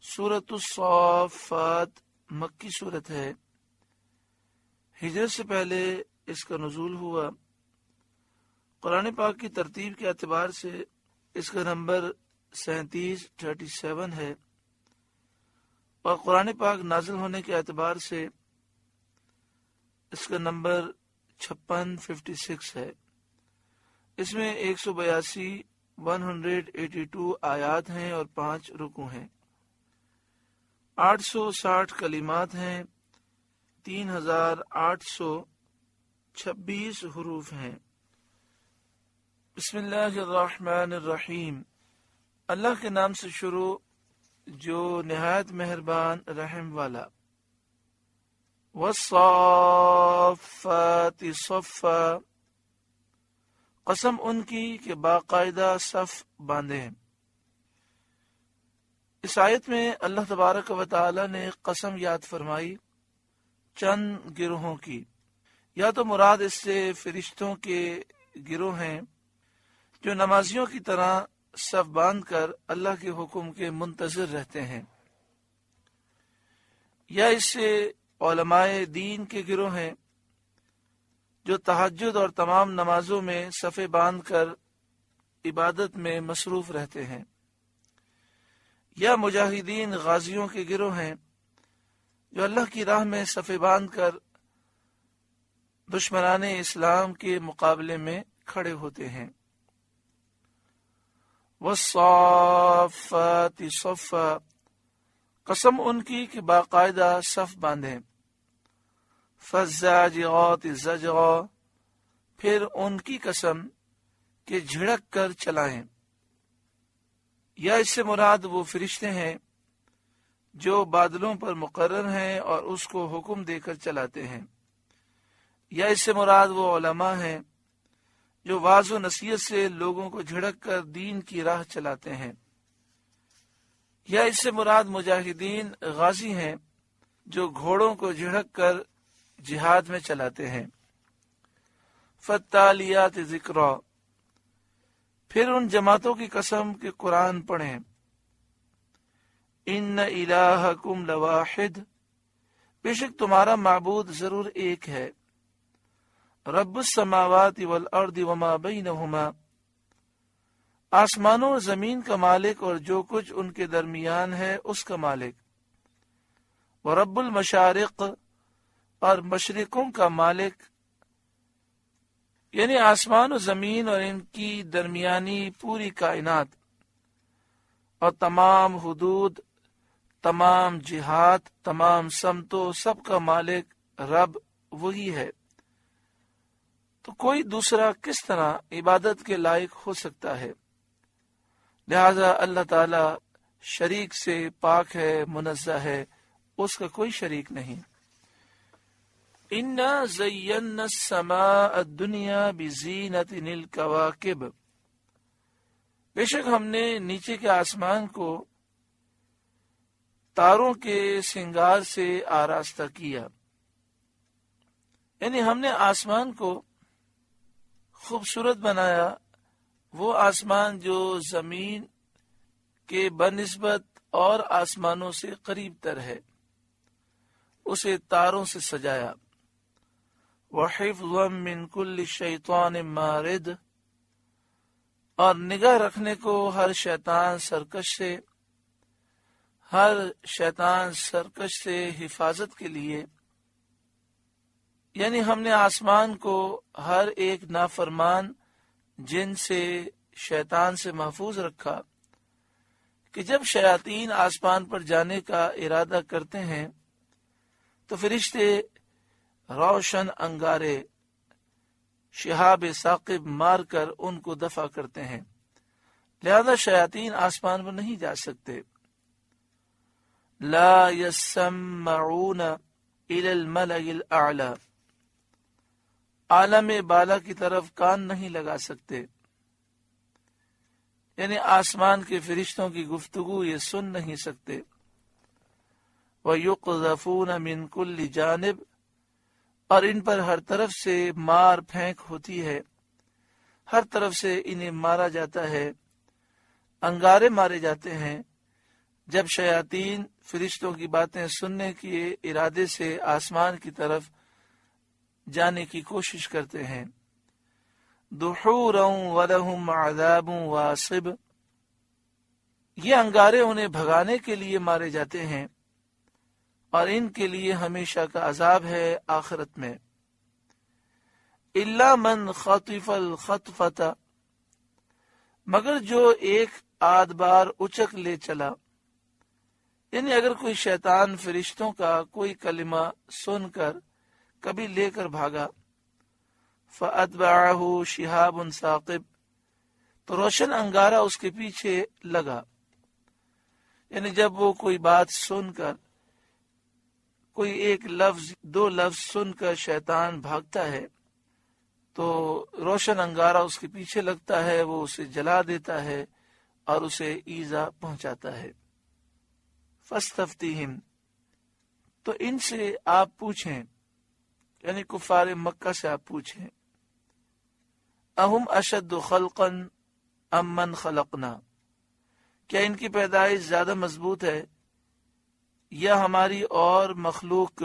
سورۃ الصافات مکی صورت ہے۔ ہجرت سے پہلے اس کا نزول ہوا۔ قرآن پاک کی ترتیب کے اعتبار سے اس کا نمبر 37 ہے، اور قرآن پاک نازل ہونے کے اعتبار سے اس کا نمبر 56 ہے۔ اس میں 182 آیات ہیں اور 5 رکوع ہیں، 860 کلمات ہیں، 3826 حروف ہیں۔ بسم اللہ الرحمن الرحیم، اللہ کے نام سے شروع جو نہایت مہربان رحم والا۔ والصافات صفا، قسم ان کی کہ باقاعدہ صف باندھے ہیں۔ اس آیت میں اللہ تبارک و تعالی نے قسم یاد فرمائی چند گروہوں کی۔ یا تو مراد اس سے فرشتوں کے گروہ ہیں جو نمازیوں کی طرح صف باندھ کر اللہ کے حکم کے منتظر رہتے ہیں، یا اس سے علماء دین کے گروہ ہیں جو تہجد اور تمام نمازوں میں صفیں باندھ کر عبادت میں مصروف رہتے ہیں، یا مجاہدین غازیوں کے گروہ ہیں جو اللہ کی راہ میں صفیں باندھ کر دشمنان اسلام کے مقابلے میں کھڑے ہوتے ہیں۔ والصافات صفا، قسم ان کی کہ باقاعدہ صف باندھیں۔ فالزاجرات زجرا، پھر ان کی قسم کہ جھڑک کر چلائیں۔ یا اس سے مراد وہ فرشتے ہیں جو بادلوں پر مقرر ہیں اور اس کو حکم دے کر چلاتے ہیں، یا اس سے مراد وہ علماء ہیں جو واعظ و نصیحت سے لوگوں کو جھڑک کر دین کی راہ چلاتے ہیں، یا اس سے مراد مجاہدین غازی ہیں جو گھوڑوں کو جھڑک کر جہاد میں چلاتے ہیں۔ فالتالیات ذکرا، پھر ان جماعتوں کی قسم کہ قرآن پڑھیں۔ ان الہکم لواحد، بے شک تمہارا معبود ضرور ایک ہے۔ رب السماوات والارض وما بینہما، آسمانوں اور زمین کا مالک اور جو کچھ ان کے درمیان ہے اس کا مالک۔ ورب المشارق، اور مشرقوں کا مالک، یعنی آسمان و زمین اور ان کی درمیانی پوری کائنات اور تمام حدود، تمام جہات، تمام سمتوں، سب کا مالک رب وہی ہے، تو کوئی دوسرا کس طرح عبادت کے لائق ہو سکتا ہے؟ لہذا اللہ تعالی شریک سے پاک ہے، منزہ ہے، اس کا کوئی شریک نہیں۔ اِنَّا زَيَّنَّا السَّمَاءَ الدُّنْيَا بِزِينَةٍ الْكَوَاكِبِ، بے شک ہم نے نیچے کے آسمان کو تاروں کے سنگار سے آراستہ کیا، یعنی ہم نے آسمان کو خوبصورت بنایا، وہ آسمان جو زمین کے بنسبت اور آسمانوں سے قریب تر ہے، اسے تاروں سے سجایا۔ وَحِفْظًا مِّن كُلِّ شَيْطَانٍ مَارِدٍ، اور نگاہ رکھنے کو ہر شیطان سرکش سے، ہر شیطان سرکش سے حفاظت کے لیے، یعنی ہم نے آسمان کو ہر ایک نافرمان جن سے، شیطان سے محفوظ رکھا کہ جب شیاطین آسمان پر جانے کا ارادہ کرتے ہیں تو فرشتے روشن انگارے شہاب ثاقب مار کر ان کو دفع کرتے ہیں، لہذا شیاطین آسمان پر نہیں جا سکتے۔ لا يسمعون الى الملأ الاعلی، عالم بالا کی طرف کان نہیں لگا سکتے، یعنی آسمان کے فرشتوں کی گفتگو یہ سن نہیں سکتے۔ وَيُقْذَفُونَ مِن كُلِّ جانب، اور ان پر ہر طرف سے مار پھینک ہوتی ہے، ہر طرف سے انہیں مارا جاتا ہے، انگارے مارے جاتے ہیں۔ جب شیاطین فرشتوں کی باتیں سننے کے ارادے سے آسمان کی طرف جانے کی کوشش کرتے ہیں، دحورا ولہم عذاب واصب، یہ انگارے انہیں بھگانے کے لیے مارے جاتے ہیں اور ان کے لیے ہمیشہ کا عذاب ہے آخرت میں۔ الا من خطف الخطفۃ، مگر جو ایک آدھ بار اچک لے چلا، یعنی اگر کوئی شیطان فرشتوں کا کوئی کلمہ سن کر کبھی لے کر بھاگا، فَأَتْبَعَهُ شِهَابٌ ثَاقِبٌ، تو روشن انگارہ اس کے پیچھے لگا، یعنی جب وہ کوئی بات سن کر، کوئی ایک لفظ دو لفظ سن کر شیطان بھاگتا ہے تو روشن انگارہ اس کے پیچھے لگتا ہے، وہ اسے جلا دیتا ہے اور اسے ایذا پہنچاتا ہے۔ فَاسْتَفْتِهِمْ، تو ان سے آپ پوچھیں، یعنی کفار مکہ سے آپ پوچھیں، اہم اشد خلقا ام من خلقنا، کیا ان کی پیدائش زیادہ مضبوط ہے یا ہماری اور مخلوق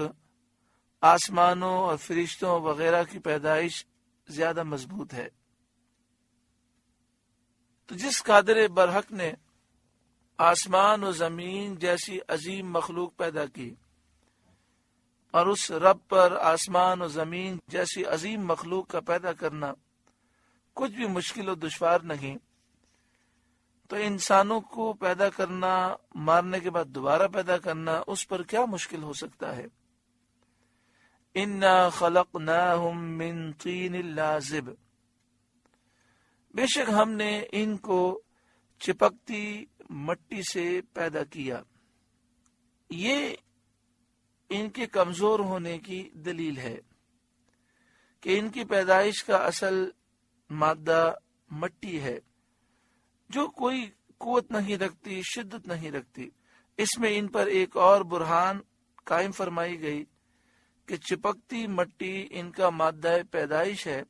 آسمانوں اور فرشتوں وغیرہ کی پیدائش زیادہ مضبوط ہے؟ تو جس قادر برحق نے آسمان و زمین جیسی عظیم مخلوق پیدا کی، اور اس رب پر آسمان و زمین جیسی عظیم مخلوق کا پیدا کرنا کچھ بھی مشکل و دشوار نہیں، تو انسانوں کو پیدا کرنا، مارنے کے بعد دوبارہ پیدا کرنا، اس پر کیا مشکل ہو سکتا ہے؟ انا خلقناہم من طین لازب، بے شک ہم نے ان کو چپکتی مٹی سے پیدا کیا۔ یہ ان کے کمزور ہونے کی دلیل ہے کہ ان کی پیدائش کا اصل مادہ مٹی ہے، جو کوئی قوت نہیں رکھتی، شدت نہیں رکھتی۔ اس میں ان پر ایک اور برہان قائم فرمائی گئی کہ چپکتی مٹی ان کا مادہ پیدائش ہے،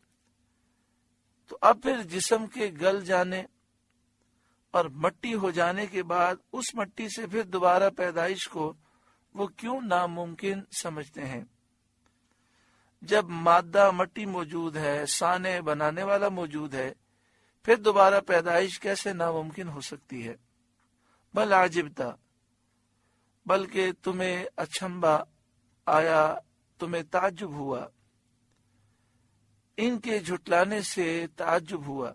تو اب پھر جسم کے گل جانے اور مٹی ہو جانے کے بعد اس مٹی سے پھر دوبارہ پیدائش کو وہ کیوں ناممکن سمجھتے ہیں؟ جب مادہ مٹی موجود ہے، صانع بنانے والا موجود ہے، پھر دوبارہ پیدائش کیسے ناممکن ہو سکتی ہے؟ بل عجبتا، بلکہ تمہیں اچنبھا آیا، تمہیں تعجب ہوا، ان کے جھٹلانے سے تعجب ہوا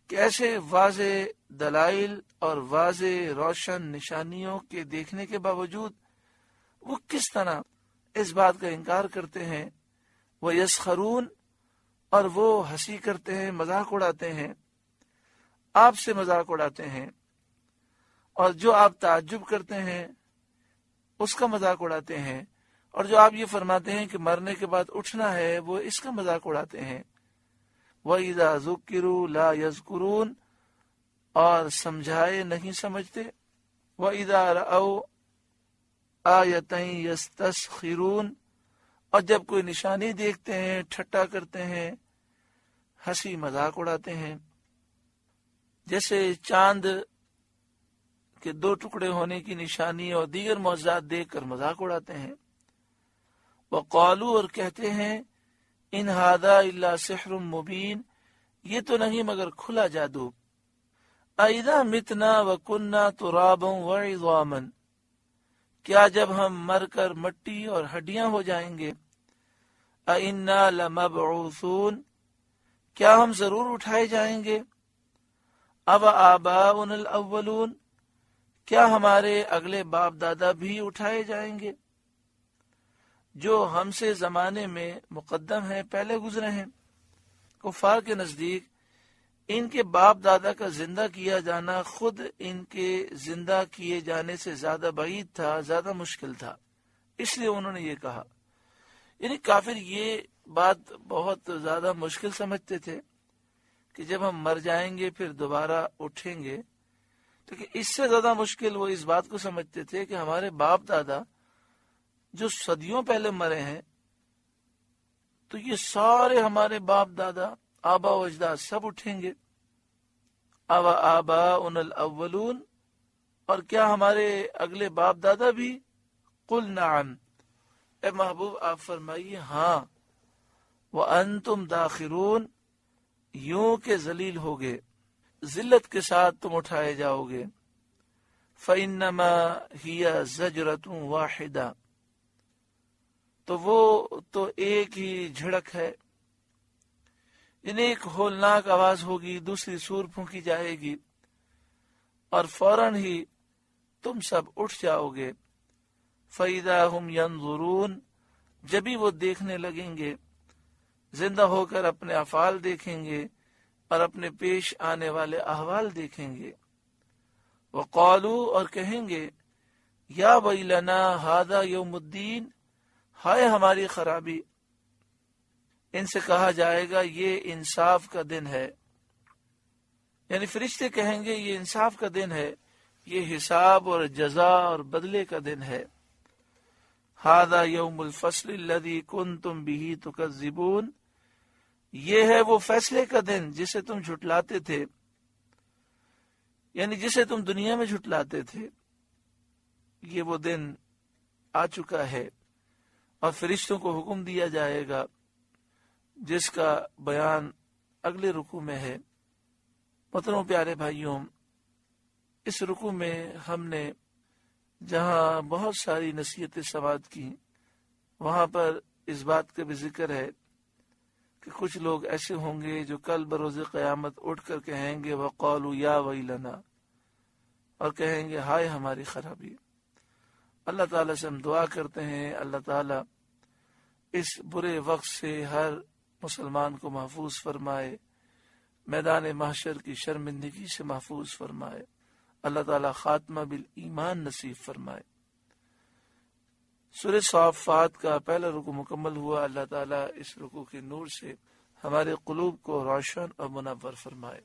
کہ ایسے واضح دلائل اور واضح روشن نشانیوں کے دیکھنے کے باوجود وہ کس طرح اس بات کا انکار کرتے ہیں۔ وہ یسخرون، اور وہ ہنسی کرتے ہیں، مذاق اڑاتے ہیں، آپ سے مذاق اڑاتے ہیں، اور جو آپ تعجب کرتے ہیں اس کا مذاق اڑاتے ہیں، اور جو آپ یہ فرماتے ہیں کہ مرنے کے بعد اٹھنا ہے، وہ اس کا مذاق اڑاتے ہیں۔ وَإِذَا ذُكِّرُوا لَا يَذْكُرُونَ، اور سمجھائے نہیں سمجھتے۔ وَإِذَا رَأَوْا آیَةً يَسْتَسْخِرُونَ، اور جب کوئی نشانی دیکھتے ہیں ٹھٹا کرتے ہیں، ہنسی مذاق اڑاتے ہیں۔ جیسے چاند کے دو ٹکڑے ہونے کی نشانی اور دیگر معجزات دیکھ کر مذاق اڑاتے ہیں۔ وَقَالُوا، اور کہتے ہیں، ان هذا الا سحر مبین، یہ تو نہیں مگر کھلا جادو۔ اذا متنا وکننا ترابا وعظاما، کیا جب ہم مر کر مٹی اور ہڈیاں ہو جائیں گے، انا لمبعوثون، کیا ہم ضرور اٹھائے جائیں گے، اب آباؤنا الاولون، کیا ہمارے اگلے باپ دادا بھی اٹھائے جائیں گے، جو ہم سے زمانے میں مقدم ہیں، پہلے گزرے ہیں۔ کفار کے نزدیک ان کے باپ دادا کا زندہ کیا جانا خود ان کے زندہ کیے جانے سے زیادہ بعید تھا، زیادہ مشکل تھا، اس لیے انہوں نے یہ کہا۔ یعنی کافر یہ بات بہت زیادہ مشکل سمجھتے تھے کہ جب ہم مر جائیں گے پھر دوبارہ اٹھیں گے، تو کہ اس سے زیادہ مشکل وہ اس بات کو سمجھتے تھے کہ ہمارے باپ دادا جو صدیوں پہلے مرے ہیں، تو یہ سارے ہمارے باپ دادا، آبا و اجداد سب اٹھیں گے۔ اب آباؤنا الاولون، اور کیا ہمارے اگلے باپ دادا بھی؟ قل نعم، اے محبوب آپ فرمائیے ہاں، وَأَنْتُمْ دَاخِرُونَ، یوں کہ ذلیل ہوگے، ذلت کے ساتھ تم اٹھائے جاؤ گے۔ فَإِنَّمَا هِيَ زَجْرَةٌ وَاحِدَةٌ، تو وہ تو ایک ہی جھڑک ہے، یعنی ایک ہولناک آواز ہوگی، دوسری سور پھونکی جائے گی اور فوراً ہی تم سب اٹھ جاؤ گے۔ فَإِذَا هُمْ يَنظُرُونَ، جبھی وہ دیکھنے لگیں گے، زندہ ہو کر اپنے افعال دیکھیں گے اور اپنے پیش آنے والے احوال دیکھیں گے۔ وَقَالُوا، اور کہیں گے، یا ویلنا ھذا یوم الدین، ہائے ہماری خرابی۔ ان سے کہا جائے گا یہ انصاف کا دن ہے، یعنی فرشتے کہیں گے یہ انصاف کا دن ہے، یہ حساب اور جزا اور بدلے کا دن ہے۔ ھذا یوم الفصل الذی کنتم بہ تکذبون، یہ ہے وہ فیصلے کا دن جسے تم جھٹلاتے تھے، یعنی جسے تم دنیا میں جھٹلاتے تھے۔ یہ وہ دن آ چکا ہے، اور فرشتوں کو حکم دیا جائے گا جس کا بیان اگلے رکوع میں ہے۔ محترم پیارے بھائیوں، اس رکوع میں ہم نے جہاں بہت ساری نصیحتیں سماعت کی، وہاں پر اس بات کا بھی ذکر ہے کہ کچھ لوگ ایسے ہوں گے جو کل بروز قیامت اٹھ کر کہیں گے وَقَالُوا یا ویلنا، اور کہیں گے ہائے ہماری خرابی۔ اللہ تعالیٰ سے ہم دعا کرتے ہیں اللہ تعالیٰ اس برے وقت سے ہر مسلمان کو محفوظ فرمائے، میدان محشر کی شرمندگی سے محفوظ فرمائے، اللہ تعالیٰ خاتمہ بالایمان نصیب فرمائے۔ سورہ صافات کا پہلا رکوع مکمل ہوا، اللہ تعالیٰ اس رکوع کے نور سے ہمارے قلوب کو روشن اور منور فرمائے۔